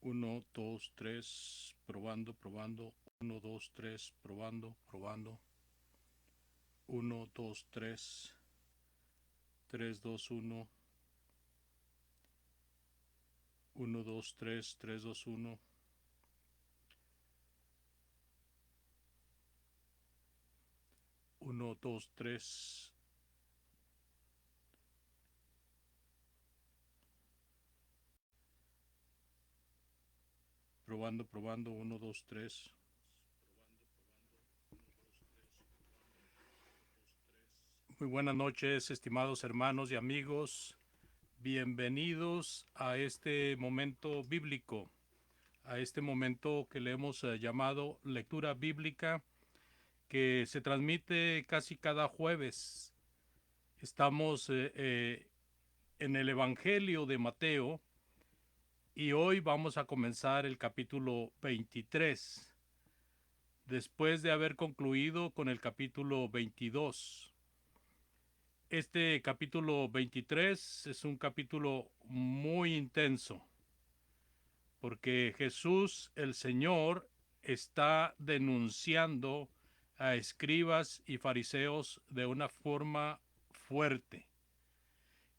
Uno, 2, 3, probando, probando. Uno, 2, 3, probando, probando. Uno, 2, 3, 3, 2, 1. Uno, 2, 3, 3, 2, 1. Uno, 2, 3. Probando, probando. Uno, 2, 3. Muy buenas noches, estimados hermanos y amigos. Bienvenidos a este momento bíblico, a este momento que le hemos llamado lectura bíblica, que se transmite casi cada jueves. Estamos en el Evangelio de Mateo y hoy vamos a comenzar el capítulo 23, después de haber concluido con el capítulo 22. Este capítulo 23 es un capítulo muy intenso, porque Jesús, el Señor, está denunciando a escribas y fariseos de una forma fuerte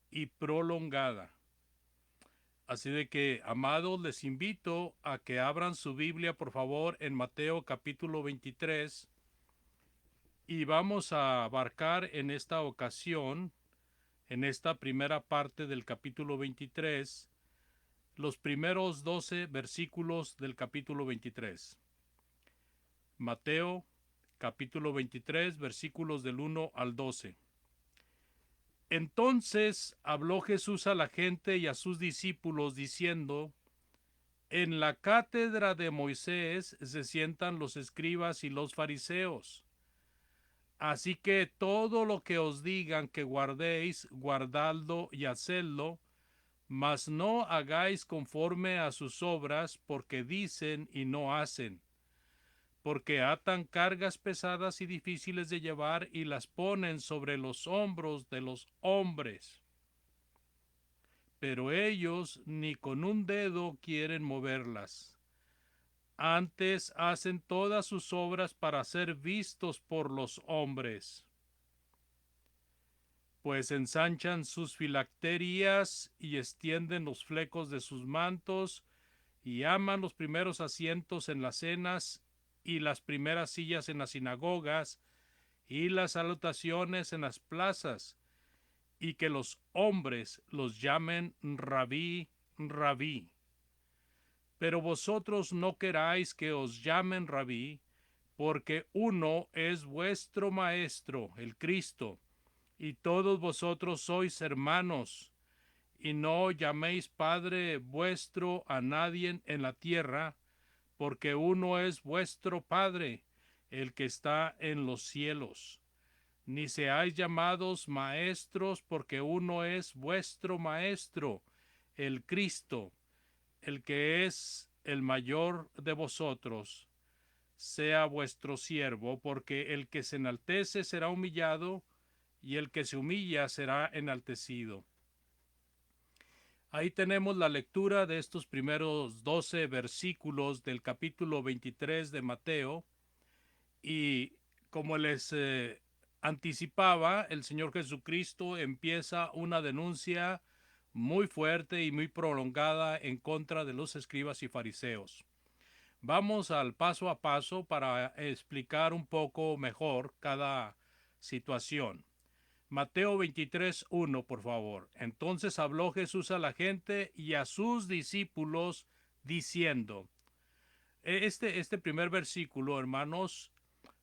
y prolongada. Así de que, amados, les invito a que abran su Biblia, por favor, en Mateo capítulo 23, y vamos a abarcar en esta ocasión, en esta primera parte del capítulo 23, los primeros 12 versículos del capítulo 23. Mateo capítulo 23, versículos del 1 al 12. Entonces habló Jesús a la gente y a sus discípulos diciendo: En la cátedra de Moisés se sientan los escribas y los fariseos. Así que todo lo que os digan que guardéis, guardadlo y hacedlo, mas no hagáis conforme a sus obras, porque dicen y no hacen. Porque atan cargas pesadas y difíciles de llevar y las ponen sobre los hombros de los hombres. Pero ellos ni con un dedo quieren moverlas. Antes hacen todas sus obras para ser vistos por los hombres. Pues ensanchan sus filacterías y extienden los flecos de sus mantos y aman los primeros asientos en las cenas y las primeras sillas en las sinagogas y las salutaciones en las plazas, y que los hombres los llamen rabí, rabí. Pero vosotros no queráis que os llamen rabí, porque uno es vuestro maestro, el Cristo, y todos vosotros sois hermanos. Y no llaméis Padre vuestro a nadie en la tierra, porque uno es vuestro Padre, el que está en los cielos. Ni seáis llamados maestros, porque uno es vuestro Maestro, el Cristo, el que es el mayor de vosotros. Sea vuestro siervo, porque el que se enaltece será humillado, y el que se humilla será enaltecido. Ahí tenemos la lectura de estos primeros 12 versículos del capítulo 23 de Mateo, y como les anticipaba, el Señor Jesucristo empieza una denuncia muy fuerte y muy prolongada en contra de los escribas y fariseos. Vamos al paso a paso para explicar un poco mejor cada situación. Mateo 23, 1, por favor. Entonces habló Jesús a la gente y a sus discípulos diciendo. Este primer versículo, hermanos,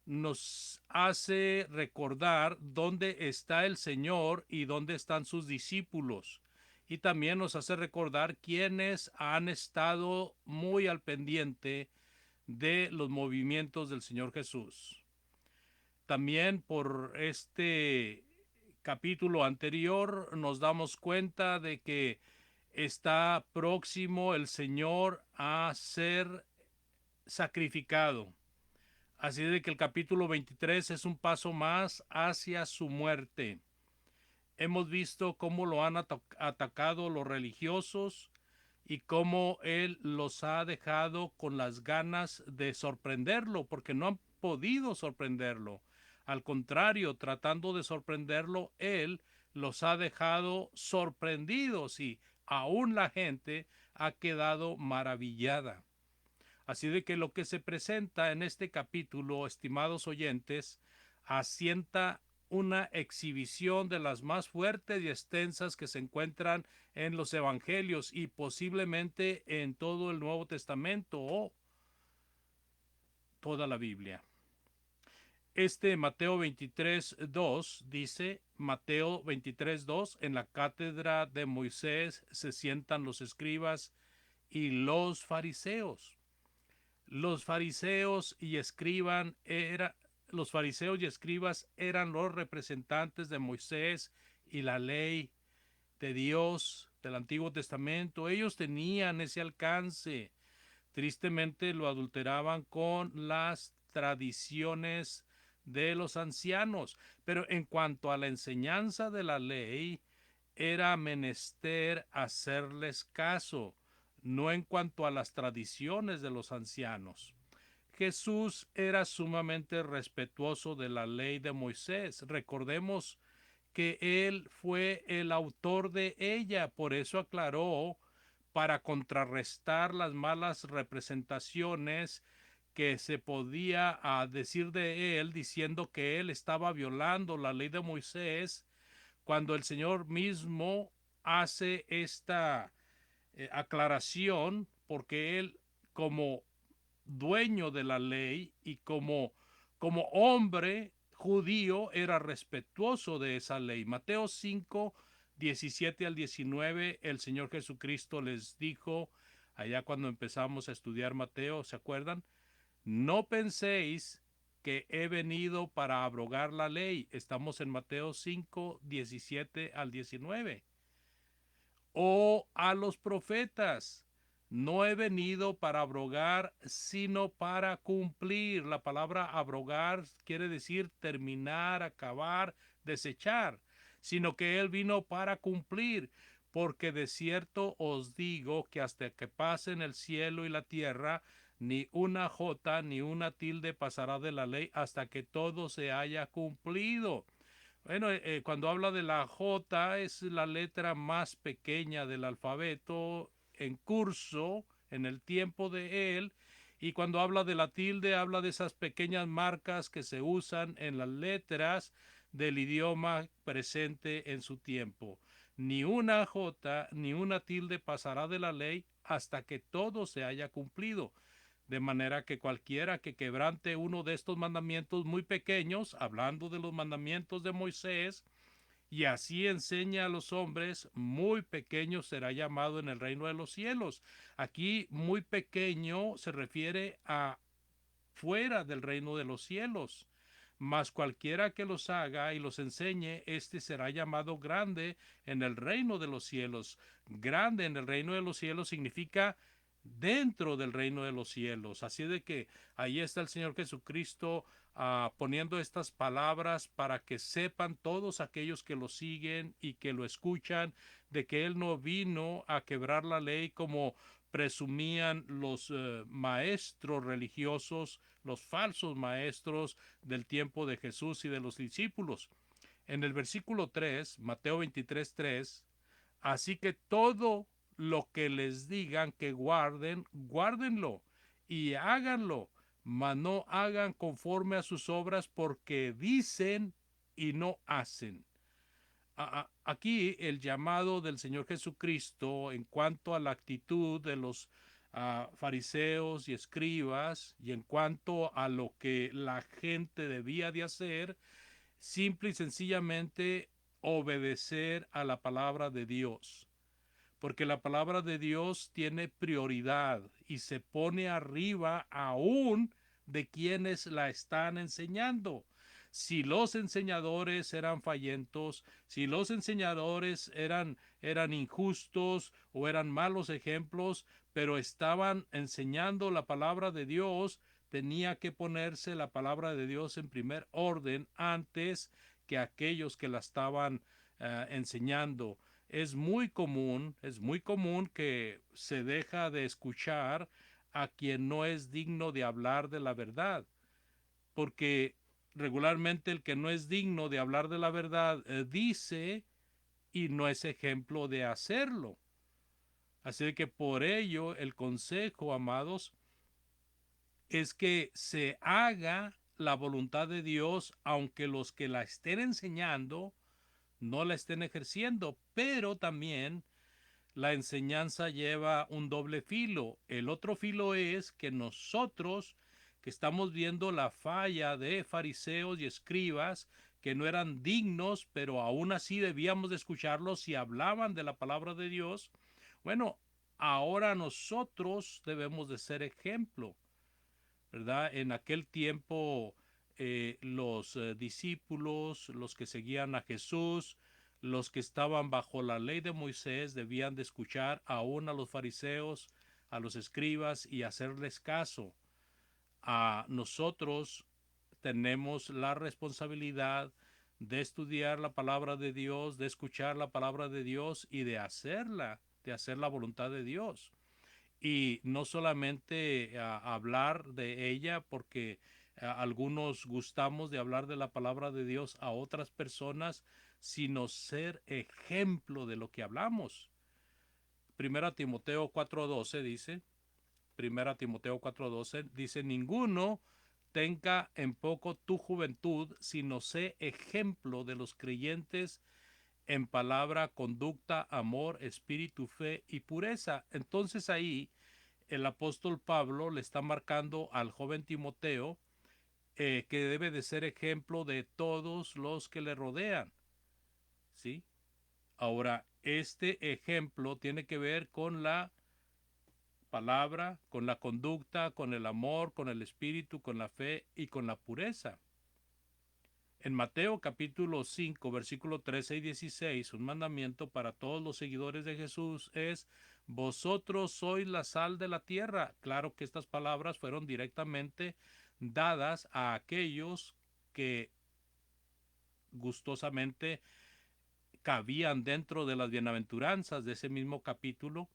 nos hace recordar dónde está el Señor y dónde están sus discípulos. Y también nos hace recordar quiénes han estado muy al pendiente de los movimientos del Señor Jesús. También por este capítulo anterior nos damos cuenta de que está próximo el Señor a ser sacrificado. Así de que el capítulo 23 es un paso más hacia su muerte. Hemos visto cómo lo han atacado los religiosos y cómo Él los ha dejado con las ganas de sorprenderlo, porque no han podido sorprenderlo. Al contrario, tratando de sorprenderlo, Él los ha dejado sorprendidos y aún la gente ha quedado maravillada. Así de que lo que se presenta en este capítulo, estimados oyentes, asienta una exhibición de las más fuertes y extensas que se encuentran en los evangelios y posiblemente en todo el Nuevo Testamento o toda la Biblia. Mateo 23:2 dice, Mateo 23:2, en la cátedra de Moisés se sientan los escribas y los fariseos. Los fariseos y escribas eran los representantes de Moisés y la ley de Dios del Antiguo Testamento. Ellos tenían ese alcance. Tristemente lo adulteraban con las tradiciones de los ancianos. Pero en cuanto a la enseñanza de la ley, era menester hacerles caso, no en cuanto a las tradiciones de los ancianos. Jesús era sumamente respetuoso de la ley de Moisés. Recordemos que él fue el autor de ella, por eso aclaró, para contrarrestar las malas representaciones que se podía decir de él, diciendo que él estaba violando la ley de Moisés, cuando el Señor mismo hace esta aclaración, porque él, como dueño de la ley y como hombre judío, era respetuoso de esa ley. Mateo 5:17 al 19, el Señor Jesucristo les dijo, allá cuando empezamos a estudiar Mateo, ¿se acuerdan? No penséis que he venido para abrogar la ley. Estamos en Mateo 5:17 al 19. O a los profetas. No he venido para abrogar, sino para cumplir. La palabra abrogar quiere decir terminar, acabar, desechar, sino que Él vino para cumplir. Porque de cierto os digo que hasta que pasen el cielo y la tierra, ni una jota ni una tilde pasará de la ley hasta que todo se haya cumplido. Bueno, cuando habla de la J, es la letra más pequeña del alfabeto en curso en el tiempo de él, y cuando habla de la tilde habla de esas pequeñas marcas que se usan en las letras del idioma presente en su tiempo. Ni una J ni una tilde pasará de la ley hasta que todo se haya cumplido. De manera que cualquiera que quebrante uno de estos mandamientos muy pequeños, hablando de los mandamientos de Moisés, y así enseña a los hombres, muy pequeño será llamado en el reino de los cielos. Aquí muy pequeño se refiere a fuera del reino de los cielos. Mas cualquiera que los haga y los enseñe, éste será llamado grande en el reino de los cielos. Grande en el reino de los cielos significa dentro del reino de los cielos. Así de que ahí está el Señor Jesucristo poniendo estas palabras para que sepan todos aquellos que lo siguen y que lo escuchan, de que Él no vino a quebrar la ley como presumían los maestros religiosos, los falsos maestros del tiempo de Jesús y de los discípulos. En el versículo 3, Mateo 23:3, así que todo lo que les digan que guarden, guárdenlo y háganlo, mas no hagan conforme a sus obras, porque dicen y no hacen. Aquí el llamado del Señor Jesucristo en cuanto a la actitud de los fariseos y escribas, y en cuanto a lo que la gente debía de hacer, simple y sencillamente obedecer a la palabra de Dios, porque la palabra de Dios tiene prioridad y se pone arriba aún de quienes la están enseñando. Si los enseñadores eran fallentos, si los enseñadores eran injustos o eran malos ejemplos, pero estaban enseñando la palabra de Dios, tenía que ponerse la palabra de Dios en primer orden antes que aquellos que la estaban enseñando. es muy común que se deja de escuchar a quien no es digno de hablar de la verdad, porque regularmente el que no es digno de hablar de la verdad dice y no es ejemplo de hacerlo. Así que por ello el consejo, amados, es que se haga la voluntad de Dios, aunque los que la estén enseñando no la estén ejerciendo, pero también la enseñanza lleva un doble filo. El otro filo es que nosotros, que estamos viendo la falla de fariseos y escribas, que no eran dignos, pero aún así debíamos de escucharlos si hablaban de la palabra de Dios, bueno, ahora nosotros debemos de ser ejemplo, ¿verdad? En aquel tiempo los discípulos, los que seguían a Jesús, los que estaban bajo la ley de Moisés debían de escuchar aún a los fariseos, a los escribas y hacerles caso. A nosotros tenemos la responsabilidad de estudiar la palabra de Dios, de escuchar la palabra de Dios y de hacer la voluntad de Dios y no solamente hablar de ella porque algunos gustamos de hablar de la palabra de Dios a otras personas, sino ser ejemplo de lo que hablamos. Primera Timoteo 4:12 dice, Primera Timoteo 4:12 dice, ninguno tenga en poco tu juventud, sino sé ejemplo de los creyentes en palabra, conducta, amor, espíritu, fe y pureza. Entonces ahí el apóstol Pablo le está marcando al joven Timoteo que debe de ser ejemplo de todos los que le rodean, ¿sí? Ahora, este ejemplo tiene que ver con la palabra, con la conducta, con el amor, con el espíritu, con la fe y con la pureza. En Mateo capítulo 5, versículo 13 y 16, un mandamiento para todos los seguidores de Jesús es, vosotros sois la sal de la tierra. Claro que estas palabras fueron directamente dadas a aquellos que gustosamente cabían dentro de las bienaventuranzas de ese mismo capítulo,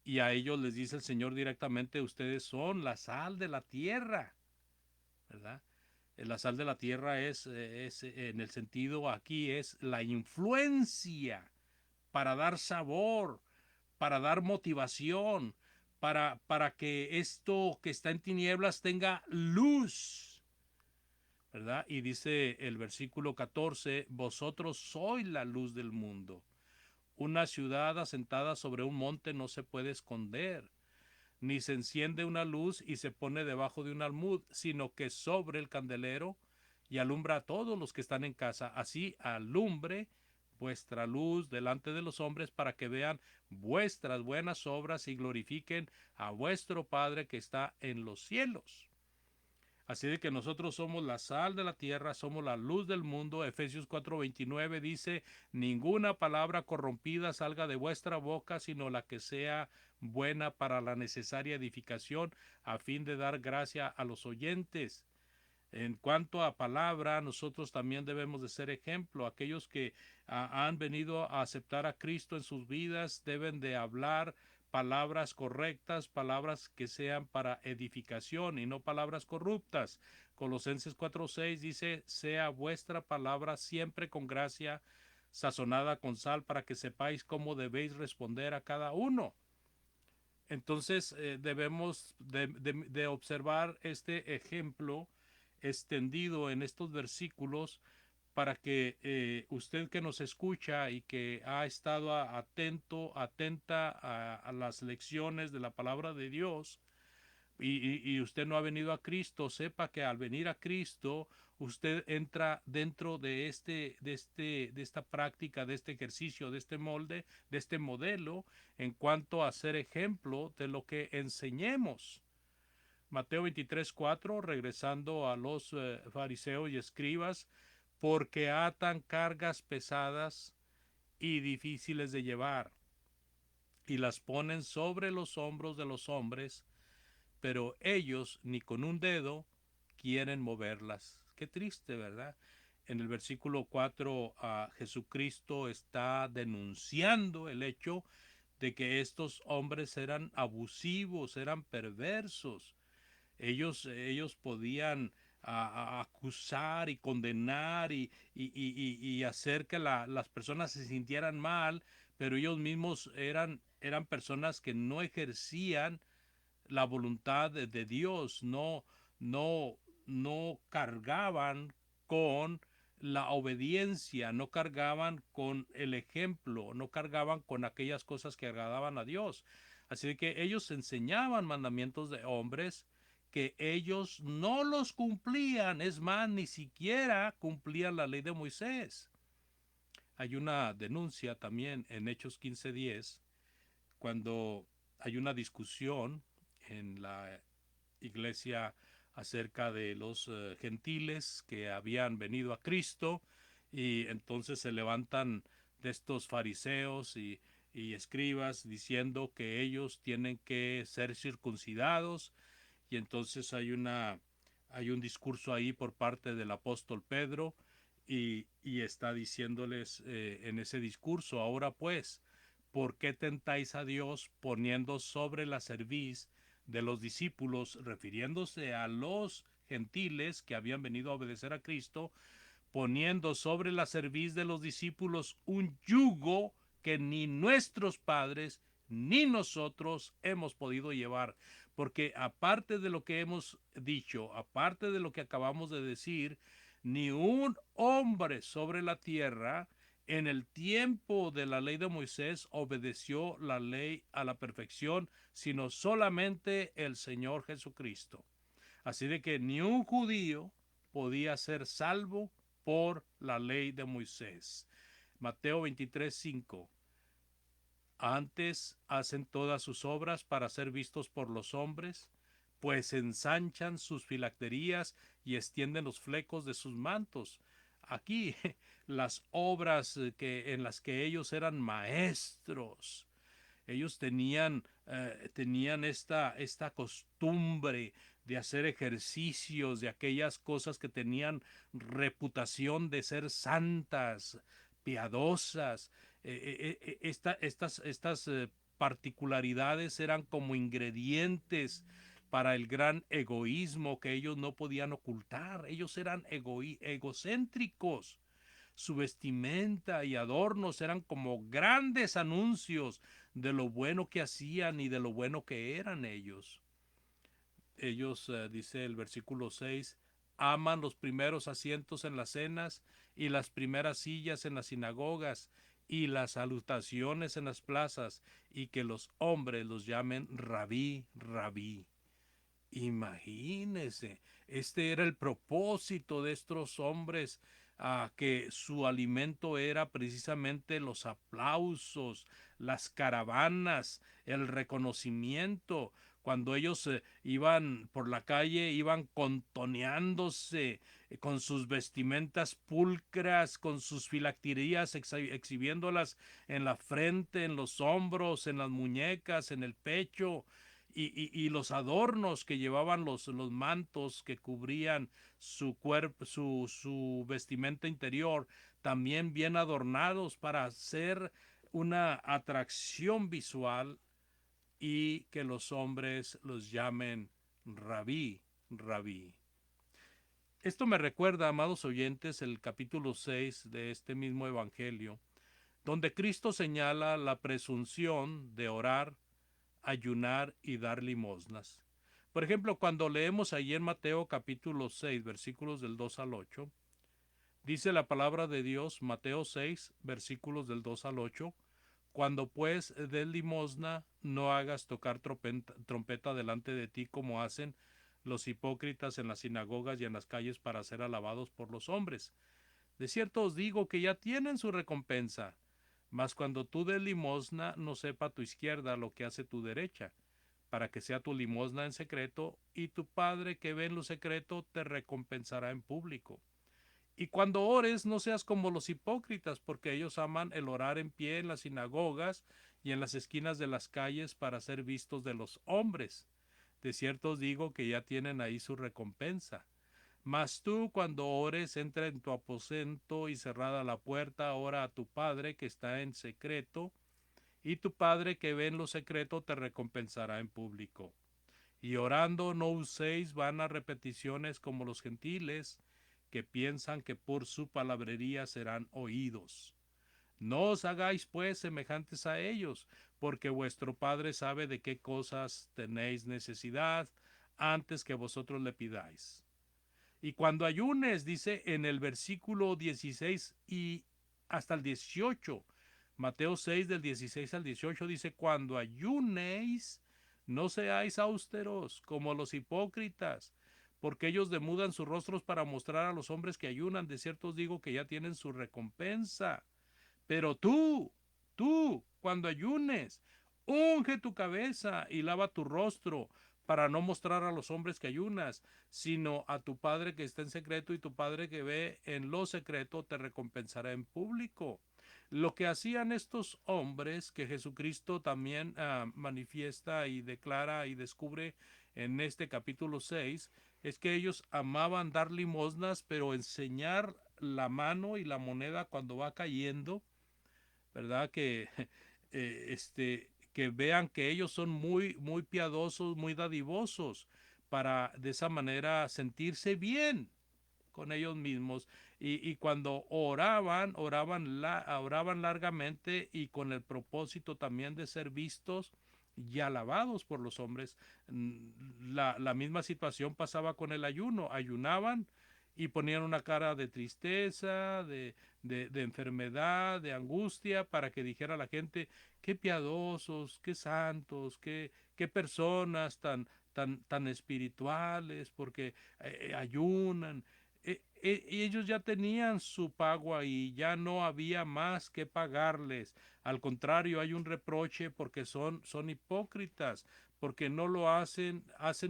y a ellos les dice el Señor directamente, ustedes son la sal de la tierra, ¿verdad? La sal de la tierra es en el sentido aquí, es la influencia para dar sabor, para dar motivación, para que esto que está en tinieblas tenga luz, ¿verdad? Y dice el versículo 14, vosotros sois la luz del mundo. Una ciudad asentada sobre un monte no se puede esconder, ni se enciende una luz y se pone debajo de un almud, sino que sobre el candelero y alumbra a todos los que están en casa. Así alumbre vuestra luz delante de los hombres para que vean vuestras buenas obras y glorifiquen a vuestro Padre que está en los cielos. Así de que nosotros somos la sal de la tierra, somos la luz del mundo. Efesios 4:29 dice, ninguna palabra corrompida salga de vuestra boca, sino la que sea buena para la necesaria edificación, a fin de dar gracia a los oyentes. En cuanto a palabra, nosotros también debemos de ser ejemplo. Aquellos que han venido a aceptar a Cristo en sus vidas deben de hablar palabras correctas, palabras que sean para edificación y no palabras corruptas. Colosenses 4:6 dice, sea vuestra palabra siempre con gracia, sazonada con sal, para que sepáis cómo debéis responder a cada uno. Entonces debemos de observar este ejemplo extendido en estos versículos para que usted que nos escucha y que ha estado atenta a las lecciones de la palabra de Dios, y usted no ha venido a Cristo, sepa que al venir a Cristo usted entra dentro de esta práctica, de este ejercicio, de este molde, de este modelo, en cuanto a ser ejemplo de lo que enseñemos. Mateo 23:4, regresando a los fariseos y escribas, porque atan cargas pesadas y difíciles de llevar, y las ponen sobre los hombros de los hombres, pero ellos ni con un dedo quieren moverlas. Qué triste, ¿verdad? En el versículo 4, Jesucristo está denunciando el hecho de que estos hombres eran abusivos, eran perversos. Ellos podían acusar y condenar y hacer que las personas se sintieran mal, pero ellos mismos eran personas que no ejercían la voluntad de Dios, no, no cargaban con la obediencia, no cargaban con el ejemplo, no cargaban con aquellas cosas que agradaban a Dios. Así que ellos enseñaban mandamientos de hombres que ellos no los cumplían, es más, ni siquiera cumplían la ley de Moisés. Hay una denuncia también en Hechos 15:10, cuando hay una discusión en la iglesia acerca de los gentiles que habían venido a Cristo, y entonces se levantan de estos fariseos y escribas diciendo que ellos tienen que ser circuncidados, y entonces hay un discurso ahí por parte del apóstol Pedro, y está diciéndoles en ese discurso: ahora pues, ¿por qué tentáis a Dios poniendo sobre la cerviz de los discípulos, refiriéndose a los gentiles que habían venido a obedecer a Cristo, poniendo sobre la cerviz de los discípulos un yugo que ni nuestros padres ni nosotros hemos podido llevar? Porque aparte de lo que hemos dicho, aparte de lo que acabamos de decir, ni un hombre sobre la tierra en el tiempo de la ley de Moisés obedeció la ley a la perfección, sino solamente el Señor Jesucristo. Así de que ni un judío podía ser salvo por la ley de Moisés. Mateo 23:5. Antes hacen todas sus obras para ser vistos por los hombres, pues ensanchan sus filacterías y extienden los flecos de sus mantos. Aquí las obras en las que ellos eran maestros. Ellos tenían esta costumbre de hacer ejercicios, de aquellas cosas que tenían reputación de ser santas, piadosas. Estas particularidades eran como ingredientes para el gran egoísmo que ellos no podían ocultar. Ellos eran egocéntricos. Su vestimenta y adornos eran como grandes anuncios de lo bueno que hacían y de lo bueno que eran ellos. Ellos, dice el versículo 6, aman los primeros asientos en las cenas y las primeras sillas en las sinagogas y las salutaciones en las plazas, y que los hombres los llamen rabí, rabí. Imagínese, este era el propósito de estos hombres, que su alimento era precisamente los aplausos, las caravanas, el reconocimiento. Cuando ellos iban por la calle, iban contoneándose con sus vestimentas pulcras, con sus filacterías, exhibiéndolas en la frente, en los hombros, en las muñecas, en el pecho. Y los adornos que llevaban los mantos que cubrían su cuerpo, su vestimenta interior, también bien adornados para hacer una atracción visual, y que los hombres los llamen rabí, rabí. Esto me recuerda, amados oyentes, el capítulo 6 de este mismo evangelio, donde Cristo señala la presunción de orar, ayunar y dar limosnas. Por ejemplo, cuando leemos allí en Mateo capítulo 6, versículos del 2 al 8, dice la palabra de Dios, Mateo 6, versículos del 2 al 8, cuando pues des limosna, no hagas tocar trompeta delante de ti como hacen los hipócritas en las sinagogas y en las calles para ser alabados por los hombres. De cierto os digo que ya tienen su recompensa. Mas cuando tú des limosna, no sepa tu izquierda lo que hace tu derecha, para que sea tu limosna en secreto, y tu Padre que ve en lo secreto te recompensará en público. Y cuando ores, no seas como los hipócritas, porque ellos aman el orar en pie en las sinagogas y en las esquinas de las calles para ser vistos de los hombres. De cierto os digo que ya tienen ahí su recompensa. Mas tú cuando ores, entra en tu aposento y cerrada la puerta, ora a tu Padre que está en secreto, y tu Padre que ve en lo secreto te recompensará en público. Y orando no uséis vanas repeticiones como los gentiles, que piensan que por su palabrería serán oídos. No os hagáis pues semejantes a ellos, porque vuestro Padre sabe de qué cosas tenéis necesidad antes que vosotros le pidáis. Y cuando ayunes, dice en el versículo 16 y hasta el 18, Mateo 6 del 16 al 18 dice, cuando ayunéis, no seáis austeros como los hipócritas, porque ellos demudan sus rostros para mostrar a los hombres que ayunan. De cierto os digo que ya tienen su recompensa. Pero tú, cuando ayunes, unge tu cabeza y lava tu rostro, para no mostrar a los hombres que ayunas, sino a tu Padre que está en secreto, y tu Padre que ve en lo secreto te recompensará en público. Lo que hacían estos hombres, que Jesucristo también manifiesta y declara y descubre en este capítulo 6, es que ellos amaban dar limosnas, pero enseñar la mano y la moneda cuando va cayendo, ¿verdad? Que vean que ellos son muy piadosos, muy dadivosos, para de esa manera sentirse bien con ellos mismos. Y cuando oraban largamente y con el propósito también de ser vistos y alabados por los hombres. La misma situación pasaba con el ayuno. Ayunaban y ponían una cara de tristeza, de enfermedad, de angustia, para que dijera la gente, qué piadosos, qué santos, qué personas tan espirituales, porque ayunan. Ellos ya tenían su pago ahí, ya no había más que pagarles. Al contrario, hay un reproche porque son hipócritas, porque no lo hacen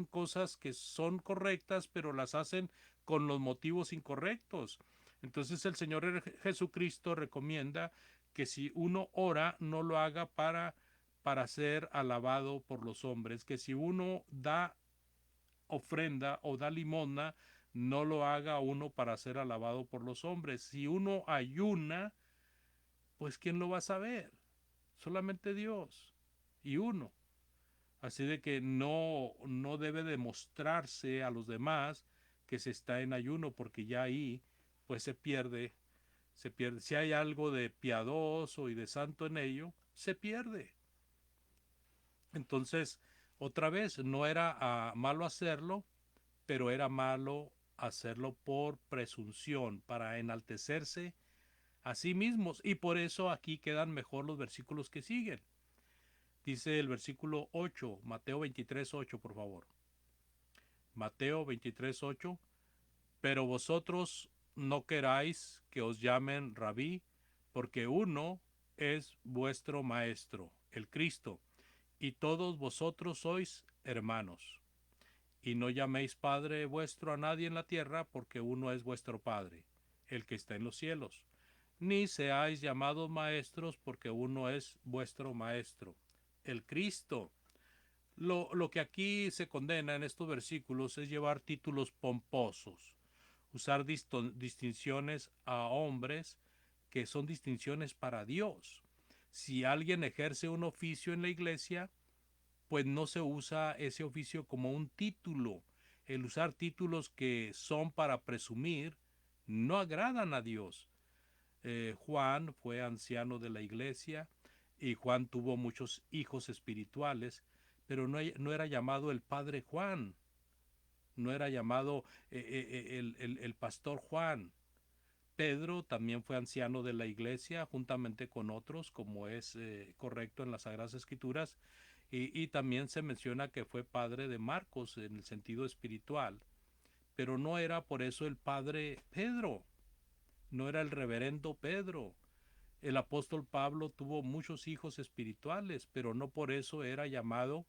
cosas que son correctas, pero las hacen con los motivos incorrectos. Entonces el Señor Jesucristo recomienda que si uno ora, no lo haga para ser alabado por los hombres, que si uno da ofrenda o da limosna, no lo haga uno para ser alabado por los hombres. Si uno ayuna, pues ¿quién lo va a saber? Solamente Dios y uno. Así de que no debe demostrarse a los demás que se está en ayuno, porque ya ahí pues se pierde. Si hay algo de piadoso y de santo en ello, se pierde. Entonces, otra vez, no era malo hacerlo, pero era malo hacerlo por presunción, para enaltecerse a sí mismos. Y por eso aquí quedan mejor los versículos que siguen. Dice el versículo 8, Mateo 23, 8, por favor. Mateo 23, 8. Pero vosotros no queráis que os llamen rabí, porque uno es vuestro maestro, el Cristo, y todos vosotros sois hermanos. Y no llaméis Padre vuestro a nadie en la tierra, porque uno es vuestro Padre, el que está en los cielos. Ni seáis llamados maestros, porque uno es vuestro Maestro, el Cristo. Lo que aquí se condena en estos versículos es llevar títulos pomposos, usar distinciones a hombres que son distinciones para Dios. Si alguien ejerce un oficio en la iglesia, pues no se usa ese oficio como un título. El usar títulos que son para presumir no agradan a Dios. Juan fue anciano de la iglesia y Juan tuvo muchos hijos espirituales, pero no era llamado el padre Juan, no era llamado el pastor Juan. Pedro también fue anciano de la iglesia juntamente con otros, como es correcto en las Sagradas Escrituras, y también se menciona que fue padre de Marcos en el sentido espiritual, pero no era por eso el padre Pedro, no era el reverendo Pedro. El apóstol Pablo tuvo muchos hijos espirituales, pero no por eso era llamado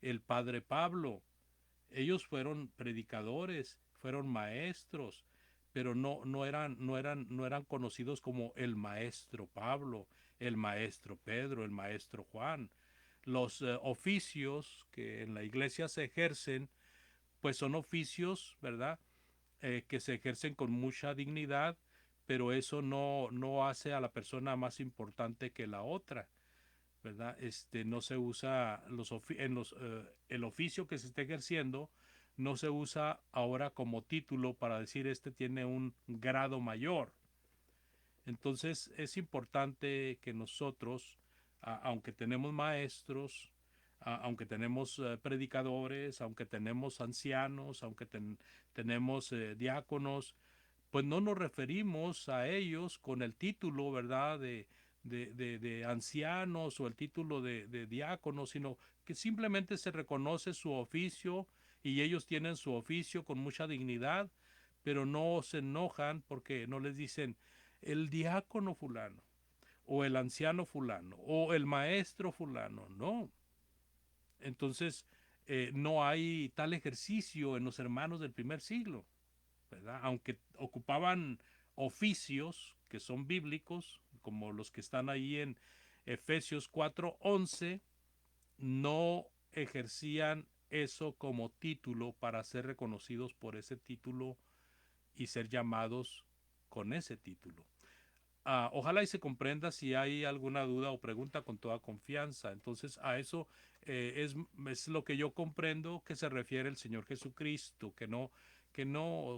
el padre Pablo. Ellos fueron predicadores, fueron maestros, pero no eran conocidos como el maestro Pablo, el maestro Pedro, el maestro Juan. Los oficios que en la iglesia se ejercen, pues son oficios, ¿verdad? que se ejercen con mucha dignidad, pero eso no hace a la persona más importante que la otra, ¿verdad? No se usa el oficio que se está ejerciendo, no se usa ahora como título para decir este tiene un grado mayor. Entonces es importante que nosotros, aunque tenemos maestros, aunque tenemos predicadores, aunque tenemos ancianos, aunque tenemos diáconos, pues no nos referimos a ellos con el título, ¿verdad?, de ancianos o el título de diáconos, sino que simplemente se reconoce su oficio y ellos tienen su oficio con mucha dignidad, pero no se enojan porque no les dicen el diácono fulano o el anciano fulano o el maestro fulano, no. Entonces, no hay tal ejercicio en los hermanos del primer siglo, ¿verdad? Aunque ocupaban oficios que son bíblicos, como los que están ahí en Efesios 4:11, no ejercían eso como título para ser reconocidos por ese título y ser llamados con ese título. Ojalá y se comprenda. Si hay alguna duda o pregunta, con toda confianza. Entonces a eso es lo que yo comprendo que se refiere el Señor Jesucristo, que no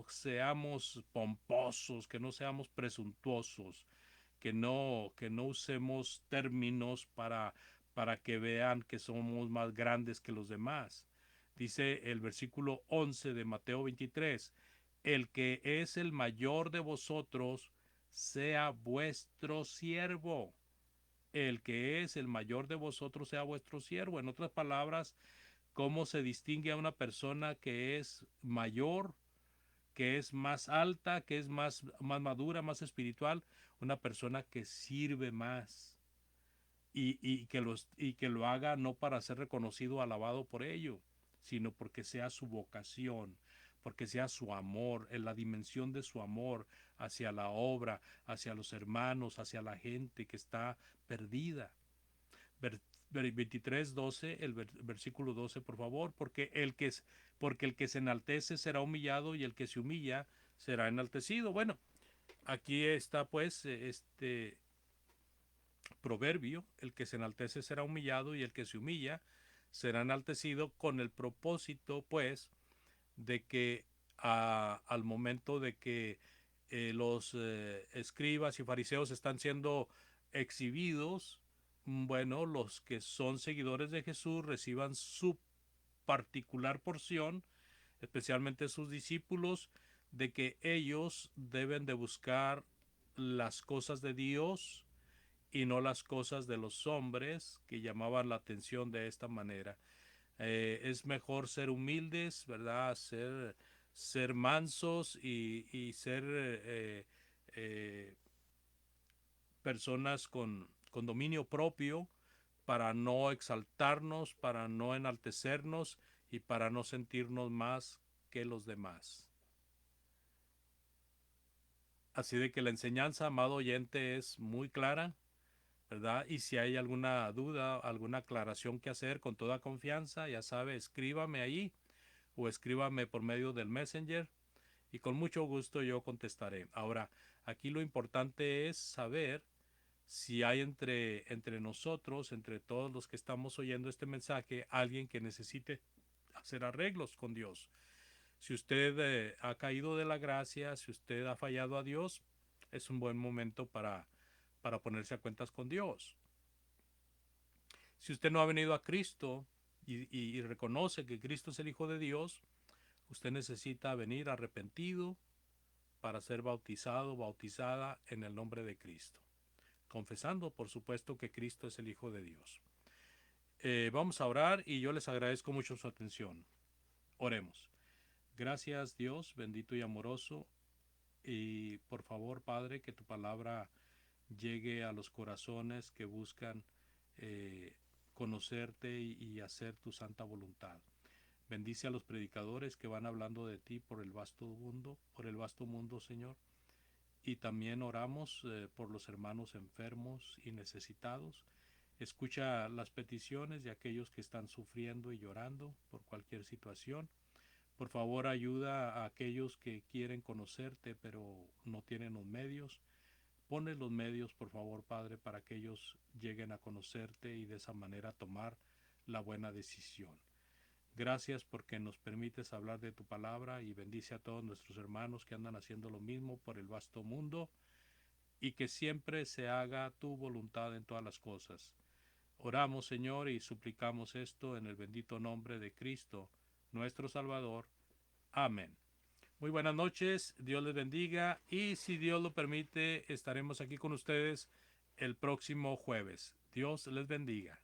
seamos pomposos, que no seamos presuntuosos, que no usemos términos para que vean que somos más grandes que los demás. Dice el versículo 11 de Mateo 23, el que es el mayor de vosotros, sea vuestro siervo. El que es el mayor de vosotros sea vuestro siervo. En otras palabras, ¿cómo se distingue a una persona que es mayor, que es más alta, que es más madura, más espiritual? Una persona que sirve más y que lo haga no para ser reconocido o alabado por ello, sino porque sea su vocación, porque sea su amor, en la dimensión de su amor hacia la obra, hacia los hermanos, hacia la gente que está perdida. 23:12, versículo 12, por favor, porque el que se enaltece será humillado y el que se humilla será enaltecido. Bueno, aquí está pues proverbio, el que se enaltece será humillado y el que se humilla será enaltecido, con el propósito pues de que al momento de que los escribas y fariseos están siendo exhibidos, bueno, los que son seguidores de Jesús reciban su particular porción, especialmente sus discípulos, de que ellos deben de buscar las cosas de Dios y no las cosas de los hombres que llamaban la atención de esta manera. Es mejor ser humildes, ¿verdad? Ser mansos y ser personas con dominio propio, para no exaltarnos, para no enaltecernos y para no sentirnos más que los demás. Así de que la enseñanza, amado oyente, es muy clara, ¿verdad? Y si hay alguna duda, alguna aclaración que hacer, con toda confianza, ya sabe, escríbame ahí o escríbame por medio del Messenger y con mucho gusto yo contestaré. Ahora, aquí lo importante es saber si hay entre nosotros, entre todos los que estamos oyendo este mensaje, alguien que necesite hacer arreglos con Dios. Si usted ha caído de la gracia, si usted ha fallado a Dios, es un buen momento para ponerse a cuentas con Dios. Si usted no ha venido a Cristo y reconoce que Cristo es el Hijo de Dios, usted necesita venir arrepentido para ser bautizado, bautizada en el nombre de Cristo, confesando, por supuesto, que Cristo es el Hijo de Dios. Vamos a orar y yo les agradezco mucho su atención. Oremos. Gracias, Dios, bendito y amoroso, y por favor, Padre, que tu palabra llegue a los corazones que buscan conocerte y hacer tu santa voluntad. Bendice a los predicadores que van hablando de ti por el vasto mundo, Señor. Y también oramos por los hermanos enfermos y necesitados. Escucha las peticiones de aquellos que están sufriendo y llorando por cualquier situación, Por favor, ayuda a aquellos que quieren conocerte, pero no tienen los medios. Ponle los medios, por favor, Padre, para que ellos lleguen a conocerte y de esa manera tomar la buena decisión. Gracias porque nos permites hablar de tu palabra y bendice a todos nuestros hermanos que andan haciendo lo mismo por el vasto mundo y que siempre se haga tu voluntad en todas las cosas. Oramos, Señor, y suplicamos esto en el bendito nombre de Cristo, nuestro Salvador. Amén. Muy buenas noches, Dios les bendiga y si Dios lo permite estaremos aquí con ustedes el próximo jueves. Dios les bendiga.